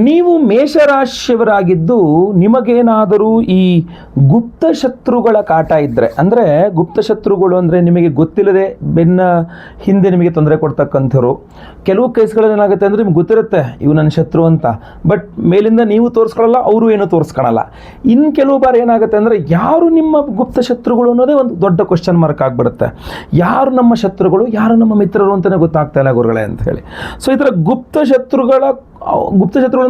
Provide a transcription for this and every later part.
ನೀವು ಮೇಷರಾಶಿಯವರಾಗಿದ್ದು ನಿಮಗೇನಾದರೂ ಈ ಗುಪ್ತ ಶತ್ರುಗಳ ಕಾಟ ಇದ್ದರೆ, ಅಂದರೆ ಗುಪ್ತ ಶತ್ರುಗಳು ಅಂದರೆ ನಿಮಗೆ ಗೊತ್ತಿಲ್ಲದೆ ಬೆನ್ನ ಹಿಂದೆ ನಿಮಗೆ ತೊಂದರೆ ಕೊಡ್ತಕ್ಕಂಥವ್ರು. ಕೆಲವು ಕೇಸ್ಗಳಲ್ಲಿ ಏನಾಗುತ್ತೆ ಅಂದರೆ ನಿಮ್ಗೆ ಗೊತ್ತಿರುತ್ತೆ ಇವು ನನ್ನ ಶತ್ರು ಅಂತ, ಬಟ್ ಮೇಲಿಂದ ನೀವು ತೋರಿಸ್ಕೊಳ್ಳಲ್ಲ, ಅವರು ಏನೂ ತೋರಿಸ್ಕೊಳ್ಳಲ್ಲ. ಇನ್ನು ಕೆಲವು ಬಾರಿ ಏನಾಗುತ್ತೆ ಅಂದರೆ ಯಾರು ನಿಮ್ಮ ಗುಪ್ತ ಶತ್ರುಗಳು ಅನ್ನೋದೇ ಒಂದು ದೊಡ್ಡ ಕ್ವಶನ್ ಮಾರ್ಕ್ ಆಗಿಬಿಡುತ್ತೆ. ಯಾರು ನಮ್ಮ ಶತ್ರುಗಳು, ಯಾರು ನಮ್ಮ ಮಿತ್ರರು ಅಂತಲೇ ಗೊತ್ತಾಗ್ತಾ ಇಲ್ಲ ಗುರುಗಳೇ ಅಂತ ಹೇಳಿ. ಸೊ ಈ ಥರ ಗುಪ್ತ ಶತ್ರುಗಳ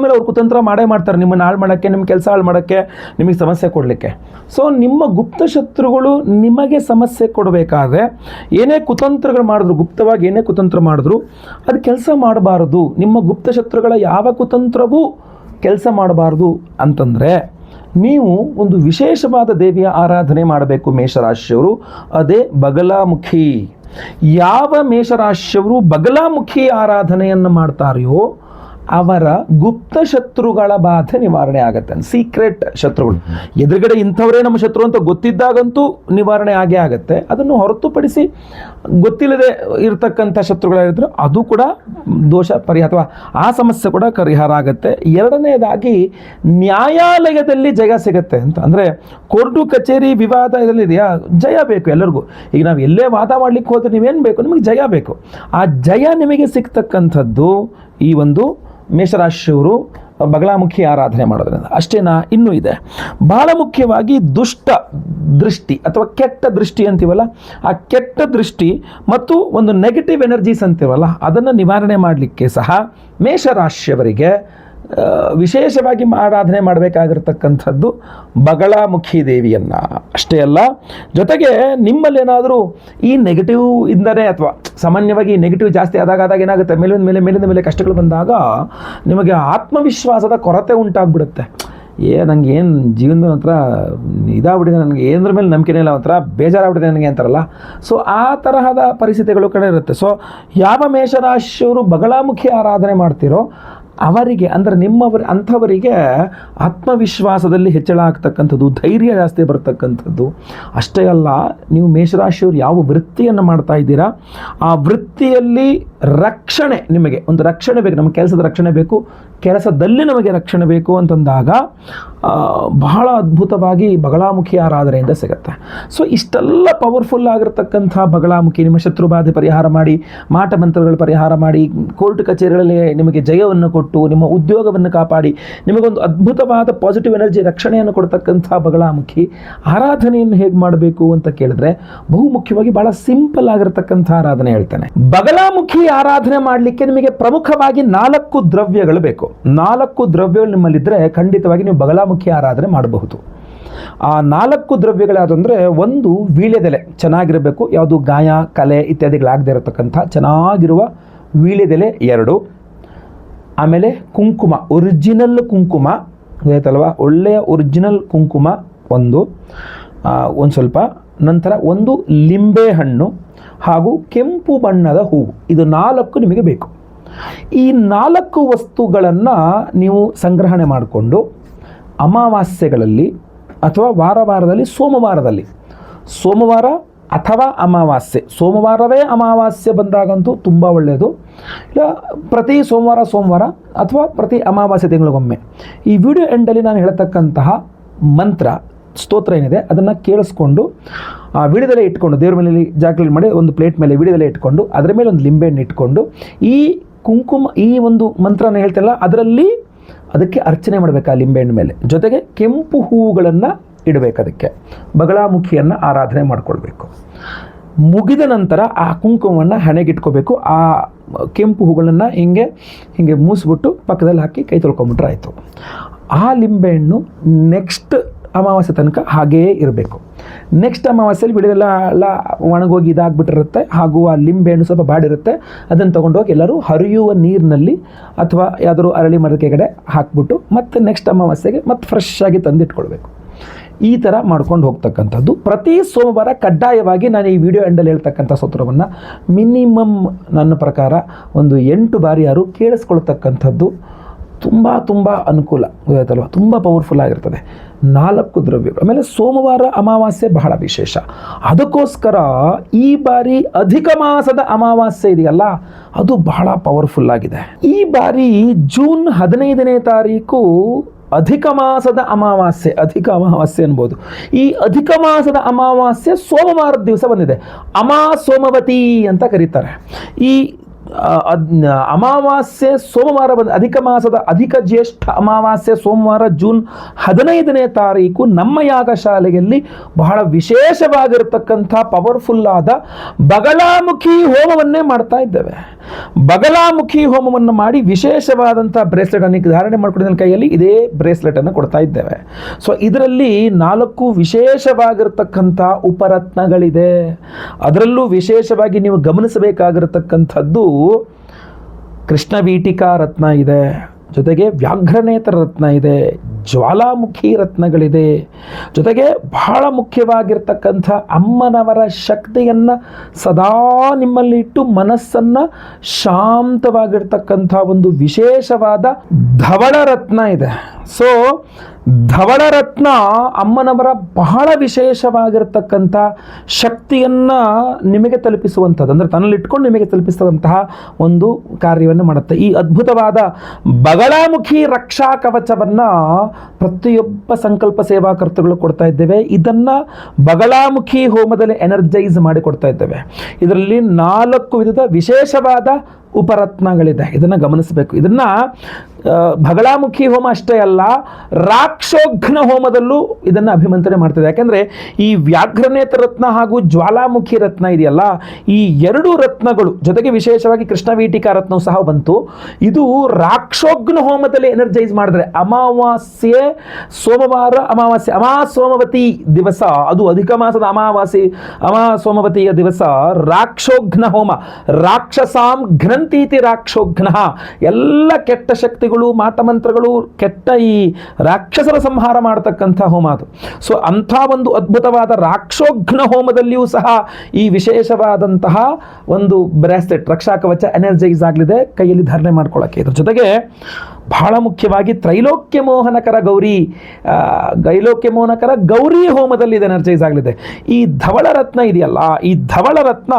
ಮೇಲೆ ಅವ್ರು ಕುತಂತ್ರ ಮಾಡೇ ಮಾಡ್ತಾರೆ, ನಿಮ್ಮನ್ನು ಹಾಳು ಮಾಡೋಕ್ಕೆ, ನಿಮ್ಮ ಕೆಲಸ ಹಾಳು ಮಾಡೋಕ್ಕೆ, ನಿಮಗೆ ಸಮಸ್ಯೆ ಕೊಡಲಿಕ್ಕೆ. ಸೊ ನಿಮ್ಮ ಗುಪ್ತ ಶತ್ರುಗಳು ನಿಮಗೆ ಸಮಸ್ಯೆ ಕೊಡಬೇಕಾದ್ರೆ ಏನೇ ಕುತಂತ್ರಗಳು ಮಾಡಿದ್ರು, ಗುಪ್ತವಾಗಿ ಏನೇ ಕುತಂತ್ರ ಮಾಡಿದ್ರು ಅದು ಕೆಲಸ ಮಾಡಬಾರದು. ನಿಮ್ಮ ಗುಪ್ತ ಶತ್ರುಗಳ ಯಾವ ಕುತಂತ್ರವೂ ಕೆಲಸ ಮಾಡಬಾರ್ದು ಅಂತಂದರೆ ನೀವು ಒಂದು ವಿಶೇಷವಾದ ದೇವಿಯ ಆರಾಧನೆ ಮಾಡಬೇಕು ಮೇಷರಾಶಿಯವರು. ಅದೇ ಬಗಲಾಮುಖಿ. ಯಾವ ಮೇಷರಾಶಿಯವರು ಬಗಲಾಮುಖಿ ಆರಾಧನೆಯನ್ನು ಮಾಡ್ತಾರೆಯೋ ಅವರ ಗುಪ್ತ ಶತ್ರುಗಳ ಬಾಧೆ ನಿವಾರಣೆ ಆಗುತ್ತೆ. ಸೀಕ್ರೆಟ್ ಶತ್ರುಗಳು, ಎದುರುಗಡೆ ಇಂಥವರೇ ನಮ್ಮ ಶತ್ರು ಅಂತ ಗೊತ್ತಿದ್ದಾಗಂತೂ ನಿವಾರಣೆ ಆಗೇ ಆಗುತ್ತೆ. ಅದನ್ನು ಹೊರತುಪಡಿಸಿ ಗೊತ್ತಿಲ್ಲದೆ ಇರತಕ್ಕಂಥ ಶತ್ರುಗಳಿದ್ರೆ ಅದು ಕೂಡ ದೋಷ ಪರಿಹಾರ ಅಥವಾ ಆ ಸಮಸ್ಯೆ ಕೂಡ ಪರಿಹಾರ ಆಗುತ್ತೆ. ಎರಡನೇದಾಗಿ ನ್ಯಾಯಾಲಯದಲ್ಲಿ ಜಯ ಸಿಗುತ್ತೆ ಅಂತ, ಅಂದರೆ ಕೋರ್ಟು ಕಚೇರಿ ವಿವಾದ ಇದರಲ್ಲಿದೆಯಾ, ಜಯ ಬೇಕು ಎಲ್ಲರಿಗೂ. ಈಗ ನಾವು ಎಲ್ಲೇ ವಾದ ಮಾಡಲಿಕ್ಕೆ ಹೋದರೆ ನೀವೇನು ಬೇಕು, ನಿಮಗೆ ಜಯ ಬೇಕು. ಆ ಜಯ ನಿಮಗೆ ಸಿಗ್ತಕ್ಕಂಥದ್ದು ಈ ಒಂದು ಮೇಷರಾಶಿಯವರು ಬಗಲಾಮುಖಿ ಆರಾಧನೆ ಮಾಡೋದ್ರಿಂದ. ಅಷ್ಟೇನಾ, ಇನ್ನೂ ಇದೆ. ಬಹಳ ಮುಖ್ಯವಾಗಿ ದುಷ್ಟ ದೃಷ್ಟಿ ಅಥವಾ ಕೆಟ್ಟ ದೃಷ್ಟಿ ಅಂತೀವಲ್ಲ, ಆ ಕೆಟ್ಟ ದೃಷ್ಟಿ ಮತ್ತು ಒಂದು ನೆಗೆಟಿವ್ ಎನರ್ಜೀಸ್ ಅಂತೀವಲ್ಲ, ಅದನ್ನು ನಿವಾರಣೆ ಮಾಡಲಿಕ್ಕೆ ಸಹ ಮೇಷರಾಶಿಯವರಿಗೆ ವಿಶೇಷವಾಗಿ ಆರಾಧನೆ ಮಾಡಬೇಕಾಗಿರ್ತಕ್ಕಂಥದ್ದು ಬಗಲಾಮುಖಿ ದೇವಿಯನ್ನು. ಅಷ್ಟೇ ಅಲ್ಲ, ಜೊತೆಗೆ ನಿಮ್ಮಲ್ಲೇನಾದರೂ ಈ ನೆಗೆಟಿವ್ ಇಂದನೇ ಅಥವಾ ಸಾಮಾನ್ಯವಾಗಿ ನೆಗೆಟಿವ್ ಜಾಸ್ತಿ ಆದಾಗ ಏನಾಗುತ್ತೆ, ಮೇಲಿಂದ ಮೇಲೆ ಕಷ್ಟಗಳು ಬಂದಾಗ ನಿಮಗೆ ಆತ್ಮವಿಶ್ವಾಸದ ಕೊರತೆ ಉಂಟಾಗ್ಬಿಡುತ್ತೆ. ನನಗೆ ಏನು ಜೀವನದ ಒಂಥರ ಇದಾಗ್ಬಿಟ್ಟಿದೆ, ನನಗೆ ಏನರ ಮೇಲೆ ನಂಬಿಕೆನೇ ಇಲ್ಲ, ಒಂಥರ ಬೇಜಾರಾಗ್ಬಿಟ್ಟಿದೆ ನನಗೆ ಅಂತಾರಲ್ಲ. ಸೊ ಆ ತರಹದ ಪರಿಸ್ಥಿತಿಗಳು ಕಡೆ ಇರುತ್ತೆ. ಸೊ ಯಾವ ಮೇಷರಾಶಿಯವರು ಬಗಲಾಮುಖಿ ಆರಾಧನೆ ಮಾಡ್ತಿರೋ ಅವರಿಗೆ, ಅಂದರೆ ಅಂಥವರಿಗೆ ಆತ್ಮವಿಶ್ವಾಸದಲ್ಲಿ ಹೆಚ್ಚಳ ಆಗ್ತಕ್ಕಂಥದ್ದು, ಧೈರ್ಯ ಜಾಸ್ತಿ ಬರ್ತಕ್ಕಂಥದ್ದು. ಅಷ್ಟೇ ಅಲ್ಲ, ನೀವು ಮೇಷರಾಶಿಯವರು ಯಾವ ವೃತ್ತಿಯನ್ನು ಮಾಡ್ತಾ ಇದ್ದೀರಾ ಆ ವೃತ್ತಿಯಲ್ಲಿ ರಕ್ಷಣೆ, ನಿಮಗೆ ಒಂದು ರಕ್ಷಣೆ ಬೇಕು, ನಮ್ಮ ಕೆಲಸದ ರಕ್ಷಣೆ ಬೇಕು, ಕೆಲಸದಲ್ಲಿ ನಮಗೆ ರಕ್ಷಣೆ ಬೇಕು ಅಂತಂದಾಗ ಬಹಳ ಅದ್ಭುತವಾಗಿ ಬಗಲಾಮುಖಿ ಆರಾಧನೆಯಿಂದ ಸಿಗುತ್ತೆ. ಸೊ ಇಷ್ಟೆಲ್ಲ ಪವರ್ಫುಲ್ ಆಗಿರ್ತಕ್ಕಂಥ ಬಗಲಾಮುಖಿ ನಿಮ್ಮ ಶತ್ರುಬಾಧೆ ಪರಿಹಾರ ಮಾಡಿ, ಮಾಟ ಮಂತ್ರಗಳ ಪರಿಹಾರ ಮಾಡಿ, ಕೋರ್ಟ್ ಕಚೇರಿಗಳಲ್ಲಿ ನಿಮಗೆ ಜಯವನ್ನು ಕೊಟ್ಟು, ನಿಮ್ಮ ಉದ್ಯೋಗವನ್ನು ಕಾಪಾಡಿ, ನಿಮಗೊಂದು ಅದ್ಭುತವಾದ ಪಾಸಿಟಿವ್ ಎನರ್ಜಿ ರಕ್ಷಣೆಯನ್ನು ಕೊಡ್ತಕ್ಕಂಥ ಬಗಲಾಮುಖಿ ಆರಾಧನೆಯನ್ನು ಹೇಗೆ ಮಾಡಬೇಕು ಅಂತ ಕೇಳಿದ್ರೆ ಬಹು ಮುಖ್ಯವಾಗಿ ಬಹಳ ಸಿಂಪಲ್ ಆಗಿರ್ತಕ್ಕಂಥ ಆರಾಧನೆ ಹೇಳ್ತೇನೆ. ಬಗಲಾಮುಖಿ ಆರಾಧನೆ ಮಾಡಲಿಕ್ಕೆ ನಿಮಗೆ ಪ್ರಮುಖವಾಗಿ 4 ದ್ರವ್ಯಗಳು ಬೇಕು. 4 ದ್ರವ್ಯಗಳು ನಿಮ್ಮಲ್ಲಿದ್ದರೆ ಖಂಡಿತವಾಗಿ ನೀವು ಬಗಲಾಮುಖಿ ಆರಾಧನೆ ಮಾಡಬಹುದು. ಆ 4 ದ್ರವ್ಯಗಳಾದಂದರೆ, ಒಂದು ವೀಳ್ಯದೆಲೆ ಚೆನ್ನಾಗಿರಬೇಕು, ಯಾವುದು ಗಾಯ ಕಲೆ ಇತ್ಯಾದಿಗಳಾಗದೇ ಇರತಕ್ಕಂಥ ಚೆನ್ನಾಗಿರುವ ವೀಳ್ಯದೆಲೆ 2. ಆಮೇಲೆ ಕುಂಕುಮ, ಒರಿಜಿನಲ್ ಕುಂಕುಮ ಗೊತ್ತಾಯ್ತಲ್ವ, ಒಳ್ಳೆಯ ಒರಿಜಿನಲ್ ಕುಂಕುಮ ಒಂದು ಸ್ವಲ್ಪ. ನಂತರ ಒಂದು ಲಿಂಬೆ ಹಣ್ಣು ಹಾಗೂ ಕೆಂಪು ಬಣ್ಣದ ಹೂವು. ಇದು 4 ನಿಮಗೆ ಬೇಕು. ಈ 4 ವಸ್ತುಗಳನ್ನು ನೀವು ಸಂಗ್ರಹಣೆ ಮಾಡಿಕೊಂಡು ಅಮಾವಾಸ್ಯೆಗಳಲ್ಲಿ ಅಥವಾ ವಾರದಲ್ಲಿ ಸೋಮವಾರ ಅಥವಾ ಅಮಾವಾಸ್ಯೆ, ಸೋಮವಾರವೇ ಅಮಾವಾಸ್ಯೆ ಬಂದಾಗಂತೂ ತುಂಬ ಒಳ್ಳೆಯದು. ಇಲ್ಲ ಪ್ರತಿ ಸೋಮವಾರ ಅಥವಾ ಪ್ರತಿ ಅಮಾವಾಸ್ಯೆ ತಿಂಗಳಿಗೊಮ್ಮೆ ಈ ವಿಡಿಯೋ ಎಂಡಲ್ಲಿ ನಾನು ಹೇಳ್ತಕ್ಕಂತಹ ಮಂತ್ರ ಸ್ತೋತ್ರ ಏನಿದೆ ಅದನ್ನು ಕೇಳಿಸ್ಕೊಂಡು ಆ ವಿಡಿಯೋದಲ್ಲೇ ಇಟ್ಕೊಂಡು, ದೇವ್ರ ಮೇಲೆ ಜಾಗಲಿ ಮಾಡಿ ಒಂದು ಪ್ಲೇಟ್ ಮೇಲೆ ವಿಡಿಯೋದಲ್ಲೇ ಇಟ್ಕೊಂಡು ಅದರ ಮೇಲೆ ಒಂದು ಲಿಂಬೆಹಣ್ಣು ಇಟ್ಕೊಂಡು ಈ ಕುಂಕುಮ, ಈ ಒಂದು ಮಂತ್ರನ ಹೇಳ್ತಿಲ್ಲ ಅದರಲ್ಲಿ ಅದಕ್ಕೆ ಅರ್ಚನೆ ಮಾಡಬೇಕು ಆ ಲಿಂಬೆಹಣ್ಣು ಮೇಲೆ. ಜೊತೆಗೆ ಕೆಂಪು ಹೂವುಗಳನ್ನು ಇಡಬೇಕು, ಅದಕ್ಕೆ ಬಗಲಾಮುಖಿಯನ್ನು ಆರಾಧನೆ ಮಾಡಿಕೊಳ್ಬೇಕು. ಮುಗಿದ ನಂತರ ಆ ಕುಂಕುಮವನ್ನು ಹಣೆಗಿಟ್ಕೋಬೇಕು. ಆ ಕೆಂಪು ಹೂಗಳನ್ನು ಹಿಂಗೆ ಮೂಸಿಬಿಟ್ಟು ಪಕ್ಕದಲ್ಲಿ ಹಾಕಿ ಕೈ ತೊಳ್ಕೊಂಬಿಟ್ರೆ ಆಯಿತು. ಆ ಲಿಂಬೆಹಣ್ಣು ನೆಕ್ಸ್ಟ್ ಅಮಾವಾಸ್ಯೆ ತನಕ ಹಾಗೇ ಇರಬೇಕು. ನೆಕ್ಸ್ಟ್ ಅಮಾವಾಸ್ಯೆಯಲ್ಲಿ ಬಿಡಿದೆಲ್ಲ ಒಣಗೋಗಿ ಇದಾಗ್ಬಿಟ್ಟಿರುತ್ತೆ, ಹಾಗೂ ಆ ಲಿಂಬೆಹಣ್ಣು ಸ್ವಲ್ಪ ಬಾಡಿರುತ್ತೆ. ಅದನ್ನು ತೊಗೊಂಡೋಗಿ ಎಲ್ಲರೂ ಹರಿಯುವ ನೀರಿನಲ್ಲಿ ಅಥವಾ ಯಾವುದಾದ್ರು ಅರಳಿ ಮರದ ಕೆಳಗಡೆ ಹಾಕ್ಬಿಟ್ಟು ಮತ್ತೆ ನೆಕ್ಸ್ಟ್ ಅಮಾವಾಸ್ಯೆಗೆ ಮತ್ತೆ ಫ್ರೆಶ್ ಆಗಿ ತಂದಿಟ್ಕೊಳ್ಬೇಕು. ಈ ಥರ ಮಾಡ್ಕೊಂಡು ಹೋಗ್ತಕ್ಕಂಥದ್ದು. ಪ್ರತಿ ಸೋಮವಾರ ಕಡ್ಡಾಯವಾಗಿ ನಾನು ಈ ವಿಡಿಯೋ ಎಂಡಲ್ಲಿ ಹೇಳ್ತಕ್ಕಂಥ ಸ್ತೋತ್ರವನ್ನು ಮಿನಿಮಮ್ ನನ್ನ ಪ್ರಕಾರ ಒಂದು 8 ಬಾರಿ ಯಾರು ಕೇಳಿಸ್ಕೊಳ್ತಕ್ಕಂಥದ್ದು ತುಂಬ ಅನುಕೂಲ, ಗೊತ್ತಾಯ್ತಲ್ವ, ತುಂಬ ಪವರ್ಫುಲ್ ಆಗಿರ್ತದೆ. 4 ದ್ರವ್ಯಗಳು. ಆಮೇಲೆ ಸೋಮವಾರ ಅಮಾವಾಸ್ಯೆ ಬಹಳ ವಿಶೇಷ. ಅದಕ್ಕೋಸ್ಕರ ಈ ಬಾರಿ ಅಧಿಕ ಮಾಸದ ಅಮಾವಾಸ್ಯೆ ಇದೆಯಲ್ಲ, ಅದು ಬಹಳ ಪವರ್ಫುಲ್ ಆಗಿದೆ. ಈ ಬಾರಿ ಜೂನ್ 15ನೇ ತಾರೀಕು ಅಧಿಕ ಮಾಸದ ಅಮಾವಾಸ್ಯೆ, ಅಧಿಕ ಅಮಾವಾಸ್ಯೆ ಅನ್ಬೋದು. ಈ ಅಧಿಕ ಮಾಸದ ಅಮಾವಾಸ್ಯೆ ಸೋಮವಾರದ ದಿವಸ ಬಂದಿದೆ. ಸೋಮವತಿ ಅಂತ ಕರೀತಾರೆ. ಈ ಅಮಾವಾಸ್ಯೆ ಸೋಮವಾರ ಬಂದ ಅಧಿಕ ಮಾಸದ ಅಧಿಕ ಜ್ಯೇಷ್ಠ ಅಮಾವಾಸ್ಯೆ ಸೋಮವಾರ ಜೂನ್ 15ನೇ ತಾರೀಕು ನಮ್ಮ ಯಾಗಶಾಲೆಯಲ್ಲಿ ಬಹಳ ವಿಶೇಷವಾಗಿರತಕ್ಕಂಥ ಪವರ್ಫುಲ್ ಆದ ಬಗಲಾಮುಖಿ ಹೋಮವನ್ನೇ ಮಾಡ್ತಾ ಇದ್ದೇವೆ. ಬಗಲಾಮುಖಿ ಹೋಮವನ್ನು ಮಾಡಿ ವಿಶೇಷವಾದಂಥ ಬ್ರೇಸ್ಲೆಟ್ ಅನ್ನು ಧಾರಣೆ ಮಾಡ್ಕೊಂಡಿದ್ದ ಕೈಯಲ್ಲಿ ಇದೇ ಬ್ರೇಸ್ಲೆಟ್ ಅನ್ನು ಕೊಡ್ತಾ ಇದ್ದೇವೆ. ಸೊ ಇದರಲ್ಲಿ 4 ವಿಶೇಷವಾಗಿರತಕ್ಕಂಥ ಉಪರತ್ನಗಳಿದೆ. ಅದರಲ್ಲೂ ವಿಶೇಷವಾಗಿ ನೀವು ಗಮನಿಸಬೇಕಾಗಿರತಕ್ಕಂಥದ್ದು ಕೃಷ್ಣವೀಟಿಕಾ ರತ್ನ ಇದೆ, ಜೊತೆಗೆ ವ್ಯಾಘ್ರನೇತ್ರ ರತ್ನ ಇದೆ, ಜ್ವಾಲಾಮುಖಿ ರತ್ನಗಳಿದೆ, ಜೊತೆಗೆ ಬಹಳ ಮುಖ್ಯವಾಗಿರ್ತಕ್ಕಂಥ ಅಮ್ಮನವರ ಶಕ್ತಿಯನ್ನು ಸದಾ ನಿಮ್ಮಲ್ಲಿ ಇಟ್ಟು ಮನಸ್ಸನ್ನು ಶಾಂತವಾಗಿರ್ತಕ್ಕಂಥ ಒಂದು ವಿಶೇಷವಾದ ಧವಳ ರತ್ನ ಇದೆ. ಸೊ ಧವಳ ರತ್ನ ಅಮ್ಮನವರ ಬಹಳ ವಿಶೇಷವಾಗಿರ್ತಕ್ಕಂಥ ಶಕ್ತಿಯನ್ನು ನಿಮಗೆ ತಲುಪಿಸುವಂಥದ್ದು, ಅಂದರೆ ತನ್ನಲ್ಲಿಟ್ಕೊಂಡು ನಿಮಗೆ ತಲುಪಿಸುವಂತಹ ಒಂದು ಕಾರ್ಯವನ್ನು ಮಾಡುತ್ತೆ. ಈ ಅದ್ಭುತವಾದ ಬಗಲಾಮುಖಿ ರಕ್ಷಾ ಕವಚವನ್ನು ಪ್ರತಿಯೊಬ್ಬ ಸಂಕಲ್ಪ ಸೇವಾಕರ್ತಗಳು ಕೊಡ್ತಾ ಇದ್ದೇವೆ. ಇದನ್ನು ಬಗಲಾಮುಖಿ ಹೋಮದಲ್ಲಿ ಎನರ್ಜೈಸ್ ಮಾಡಿ ಕೊಡ್ತಾ ಇದ್ದೇವೆ. ಇದರಲ್ಲಿ 4 ವಿಧದ ವಿಶೇಷವಾದ ಉಪರತ್ನಗಳಿದೆ. ಇದನ್ನು ಗಮನಿಸಬೇಕು. ಇದನ್ನು ಬಗಲಾಮುಖಿ ಹೋಮ ಅಷ್ಟೇ ಅಲ್ಲ, ರಾಕ್ಷೋಘ್ನ ಹೋಮದಲ್ಲೂ ಇದನ್ನು ಅಭಿಮಂತ್ರಣೆ ಮಾಡ್ತದೆ. ಯಾಕೆಂದರೆ ಈ ವ್ಯಾಘ್ರನೇತ್ರ ರತ್ನ ಹಾಗೂ ಜ್ವಾಲಾಮುಖಿ ರತ್ನ ಇದೆಯಲ್ಲ, ಈ 2 ರತ್ನಗಳು ಜೊತೆಗೆ ವಿಶೇಷವಾಗಿ ಕೃಷ್ಣವೀಟಿಕಾ ರತ್ನವು ಸಹ ಬಂತು. ಇದು ರಾಕ್ಷೋಘ್ನ ಹೋಮದಲ್ಲಿ ಎನರ್ಜೈಸ್ ಮಾಡಿದ್ರೆ ಅಮಾವಾಸ್ಯೆ ಸೋಮವಾರ ಅಮಾವಾಸ್ಯೆ ಸೋಮವತಿ ದಿವಸ, ಅದು ಅಧಿಕ ಮಾಸದ ಅಮಾವಾಸ್ಯೆ ಸೋಮವತಿಯ ದಿವಸ ರಾಕ್ಷೋಘ್ನ ಹೋಮ, ರಾಕ್ಷಸಾಂ ಘ್ನಂತೀತಿ ರಾಕ್ಷೋಘ್ನ, ಎಲ್ಲ ಕೆಟ್ಟ ಶಕ್ತಿಗಳು ಮಾಟಮಂತ್ರಗಳು ಕೆಟ್ಟ ಈ ರಾಕ್ಷಸರ ಸಂಹಾರ ಮಾಡತಕ್ಕಂಥ ಹೋಮ ಅದು. ಸೊ ಅಂಥ ಒಂದು ಅದ್ಭುತವಾದ ರಾಕ್ಷೋಘ್ನ ಹೋಮದಲ್ಲಿಯೂ ಸಹ ಈ ವಿಶೇಷವಾದಂತಹ ಒಂದು ಬ್ರಾಸ್ಲೆಟ್ ರಕ್ಷಾ ಕವಚ ಎನರ್ಜೈಸ್ ಆಗಲಿದೆ ಕೈಯಲ್ಲಿ ಧಾರಣೆ ಮಾಡ್ಕೊಳ್ಳೋಕ್ಕೆ. ಇದ್ರ ಜೊತೆಗೆ ಬಹಳ ಮುಖ್ಯವಾಗಿ ತ್ರೈಲೋಕ್ಯ ಮೋಹನಕರ ಗೌರಿ ಹೋಮದಲ್ಲಿ ಇದು ಎನರ್ಜೈಸ್ ಆಗಲಿದೆ. ಈ ಧವಳ ರತ್ನ ಇದೆಯಲ್ಲ, ಈ ಧವಳ ರತ್ನ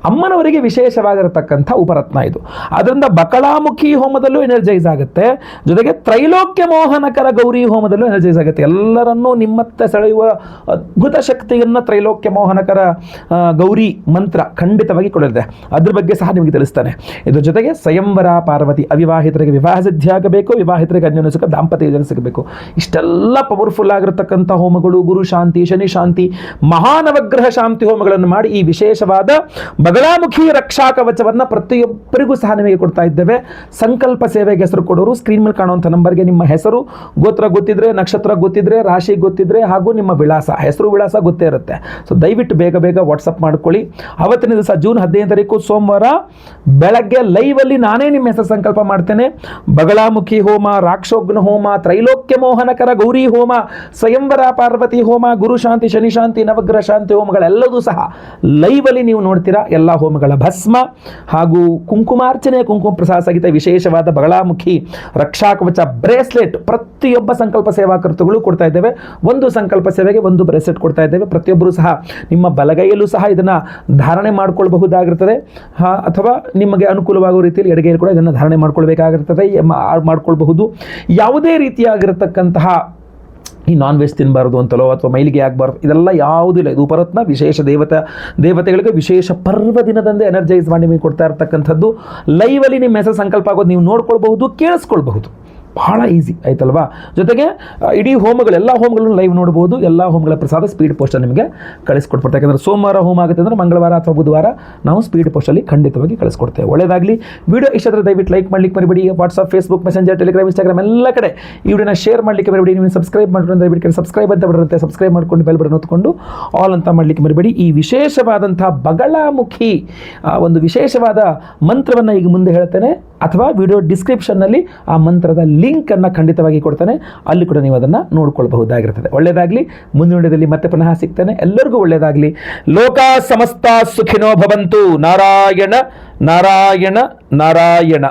ಅಮ್ಮನವರಿಗೆ ವಿಶೇಷವಾಗಿರತಕ್ಕಂಥ ಉಪರತ್ನ ಇದು. ಅದರಿಂದ ಬಕಲಾಮುಖಿ ಹೋಮದಲ್ಲೂ ಎನರ್ಜೈಸ್ ಆಗುತ್ತೆ, ಜೊತೆಗೆ ತ್ರೈಲೋಕ್ಯ ಮೋಹನಕರ ಗೌರಿ ಹೋಮದಲ್ಲೂ ಎನರ್ಜೈಸ್ ಆಗುತ್ತೆ. ಎಲ್ಲರನ್ನೂ ನಿಮ್ಮತ್ತ ಸೆಳೆಯುವ ಅದ್ಭುತ ಶಕ್ತಿಯನ್ನು ತ್ರೈಲೋಕ್ಯ ಮೋಹನಕರ ಗೌರಿ ಮಂತ್ರ ಖಂಡಿತವಾಗಿ ಕೊಡಲಿದೆ. ಅದ್ರ ಬಗ್ಗೆ ಸಹ ನಿಮಗೆ ತಿಳಿಸ್ತಾನೆ. ಇದ್ರ ಜೊತೆಗೆ ಸ್ವಯಂವರ ಪಾರ್ವತಿ, ಅವಿವಾಹಿತರಿಗೆ ವಿವಾಹ ಸಿದ್ಧಿ ಆಗಬೇಕು, ವಿವಾಹಿತರಿಗೆ ಅನ್ಯೋನ್ಯ ಸುಖ ದಾಂಪತ್ಯ ಯೋಜನೆ ಸಿಗಬೇಕು. ಇಷ್ಟೆಲ್ಲ ಪವರ್ಫುಲ್ ಆಗಿರತಕ್ಕಂಥ ಹೋಮಗಳು, ಗುರು ಶಾಂತಿ, ಶನಿ ಶಾಂತಿ, ಮಹಾನವಗ್ರಹ ಶಾಂತಿ ಹೋಮಗಳನ್ನು ಮಾಡಿ ಈ ವಿಶೇಷವಾದ ಬಗಲಾಮುಖಿ ರಕ್ಷಾ ಕವಚವನ್ನು ಪ್ರತಿಯೊಬ್ಬರಿಗೂ ಸಹ ನಿಮಗೆ ಕೊಡ್ತಾ ಇದ್ದೇವೆ. ಸಂಕಲ್ಪ ಸೇವೆಗೆ ಹೆಸರು ಕೊಡೋರು ಸ್ಕ್ರೀನ್ ಮೇಲೆ ಕಾಣುವಂಥ ನಂಬರ್ಗೆ ನಿಮ್ಮ ಹೆಸರು, ಗೋತ್ರ ಗೊತ್ತಿದ್ರೆ, ನಕ್ಷತ್ರ ಗೊತ್ತಿದ್ರೆ, ರಾಶಿ ಗೊತ್ತಿದ್ರೆ ಹಾಗೂ ನಿಮ್ಮ ವಿಳಾಸ, ಹೆಸರು ವಿಳಾಸ ಗೊತ್ತೇ ಇರುತ್ತೆ. ಸೊ ದಯವಿಟ್ಟು ಬೇಗ ವಾಟ್ಸಪ್ ಮಾಡ್ಕೊಳ್ಳಿ. ಅವತ್ತಿನ ದಿವಸ ಜೂನ್ 15ನೇ ತಾರೀಕು ಸೋಮವಾರ ಬೆಳಗ್ಗೆ ಲೈವಲ್ಲಿ ನಾನೇ ನಿಮ್ಮ ಹೆಸರು ಸಂಕಲ್ಪ ಮಾಡ್ತೇನೆ. ಬಗಲಾಮುಖಿ ಹೋಮ, ರಾಕ್ಷೋಘ್ನ ಹೋಮ, ತ್ರೈಲೋಕ್ಯ ಮೋಹನಕರ ಗೌರಿ ಹೋಮ, ಸ್ವಯಂವರ ಪಾರ್ವತಿ ಹೋಮ, ಗುರು ಶಾಂತಿ, ಶನಿ ಶಾಂತಿ, ನವಗ್ರಹ ಶಾಂತಿ ಹೋಮಗಳೆಲ್ಲದೂ ಸಹ ಲೈವಲ್ಲಿ ನೀವು ನೋಡ್ತೀರಾ. ಎಲ್ಲ ಹೋಮಗಳ ಭಸ್ಮ ಹಾಗೂ ಕುಂಕುಮಾರ್ಚನೆ, ಕುಂಕುಮ ಪ್ರಸಾದ ಸಹಿತ ವಿಶೇಷವಾದ ಬಗಲಾಮುಖಿ ರಕ್ಷಾ ಕವಚ ಬ್ರೇಸ್ಲೆಟ್ ಪ್ರತಿಯೊಬ್ಬ ಸಂಕಲ್ಪ ಸೇವಾಕರ್ತಗಳು ಕೊಡ್ತಾ ಇದ್ದೇವೆ. ಒಂದು ಸಂಕಲ್ಪ ಸೇವೆಗೆ ಒಂದು ಬ್ರೇಸ್ಲೆಟ್ ಕೊಡ್ತಾ ಇದ್ದೇವೆ. ಪ್ರತಿಯೊಬ್ಬರು ಸಹ ನಿಮ್ಮ ಬಲಗೈಯಲ್ಲೂ ಸಹ ಇದನ್ನು ಧಾರಣೆ ಮಾಡಿಕೊಳ್ಬಹುದಾಗಿರ್ತದೆ, ಅಥವಾ ನಿಮಗೆ ಅನುಕೂಲವಾಗುವ ರೀತಿಯಲ್ಲಿ ಎಡಗೈಯಲ್ಲಿ ಕೂಡ ಇದನ್ನು ಧಾರಣೆ ಮಾಡ್ಕೊಳ್ಬೇಕಾಗಿರ್ತದೆ, ಮಾಡ್ಕೊಳ್ಬಹುದು. ಯಾವುದೇ ರೀತಿಯಾಗಿರತಕ್ಕಂತಹ ಈ ನಾನ್ ವೆಜ್ ತಿನ್ನಬಾರ್ದು ಅಂತಲೋ ಅಥವಾ ಮೈಲಿಗೆ ಆಗಬಾರ್ದು, ಇದೆಲ್ಲ ಯಾವುದೂ ಇಲ್ಲ. ಇದು ಉಪರತ್ನ ವಿಶೇಷ ದೇವತೆಗಳಿಗೆ ವಿಶೇಷ ಪರ್ವ ದಿನದಂದೇ ಎನರ್ಜೈಸ್ ಮಾಡಿ ನಿಮಗೆ ಕೊಡ್ತಾ ಇರ್ತಕ್ಕಂಥದ್ದು. ಲೈವಲ್ಲಿ ನಿಮ್ಮ ಹೆಸರು ಸಂಕಲ್ಪ ಆಗೋದು ನೀವು ನೋಡ್ಕೊಳ್ಬಹುದು, ಕೇಳಿಸ್ಕೊಳ್ಬಹುದು. ಬಹಳ ಈಸಿ ಆಯ್ತಲ್ವಾ. ಜೊತೆಗೆ ಇಡೀ ಎಲ್ಲ ಹೋಮಗಳನ್ನು ಲೈವ್ ನೋಡ್ಬೋದು. ಎಲ್ಲ ಹೋಮಗಳ ಪ್ರಸಾದ ಸ್ಪೀಡ್ ಪೋಸ್ಟಲ್ಲಿ ನಿಮಗೆ ಕಳಿಸ್ಕೊಡ್ತಾರೆ. ಯಾಕಂದರೆ ಸೋಮವಾರ ಹೋಮ ಆಗುತ್ತೆ ಅಂದರೆ ಮಂಗಳವಾರ ಅಥವಾ ಬುಧವಾರ ನಾವು ಸ್ಪೀಡ್ ಪೋಸ್ಟಲ್ಲಿ ಖಂಡಿತವಾಗಿ ಕಳಿಸ್ಕೊಡ್ತೇವೆ. ಒಳ್ಳೆಯದಾಗಲಿ. ವಿಡಿಯೋ ಇಷ್ಟ ಆದರೆ ದಯವಿಟ್ಟು ಲೈಕ್ ಮಾಡಲಿಕ್ಕೆ ಮರಿಬೇಡಿ. WhatsApp, Facebook, messenger, Telegram, Instagram ಎಲ್ಲ ಕಡೆ ಈ ವಿಡಿಯೋನ ಶೇರ್ ಮಾಡಲಿಕ್ಕೆ ಮರಿಬೇಡಿ. ನೀವು ಸಬ್ಸ್ಕ್ರೈಬ್ ಮಾಡ್ಕೊಂಡು ದಯವಿಟ್ಟು ಸಬ್ಸ್ಕ್ರೈಬ್ ಅಂತ ಬರುತ್ತೆ, ಸಬ್ಸ್ಕ್ರೈಬ್ ಮಾಡ್ಕೊಂಡು ಬೆಲ್ ಬಟನ್ ಹೊತ್ಕೊಂಡು ಆಲ್ ಅಂತ ಮಾಡಲಿಕ್ಕೆ ಮರಿಬೇಡಿ. ಈ ವಿಶೇಷವಾದಂಥ ಬಗಲಾಮುಖಿ ಒಂದು ವಿಶೇಷವಾದ ಮಂತ್ರವನ್ನು ಈಗ ಮುಂದೆ ಹೇಳ್ತೇನೆ, ಅಥವಾ ವಿಡಿಯೋ ಡಿಸ್ಕ್ರಿಪ್ಷನ್ನಲ್ಲಿ ಆ ಮಂತ್ರದ ಲಿಂಕನ್ನು ಖಂಡಿತವಾಗಿ ಕೊಡ್ತಾನೆ, ಅಲ್ಲಿ ಕೂಡ ನೀವು ಅದನ್ನು ನೋಡ್ಕೊಳ್ಬಹುದಾಗಿರ್ತದೆ. ಒಳ್ಳೆಯದಾಗಲಿ. ಮುಂದಿನ ವಿಡಿಯೋದಲ್ಲಿ ಮತ್ತೆ ಪುನಃ ಸಿಗ್ತಾನೆ. ಎಲ್ಲರಿಗೂ ಒಳ್ಳೆಯದಾಗಲಿ. ಲೋಕ ಸಮಸ್ತ ಸುಖಿನೋ ಭವಂತು. ನಾರಾಯಣ ನಾರಾಯಣ ನಾರಾಯಣ.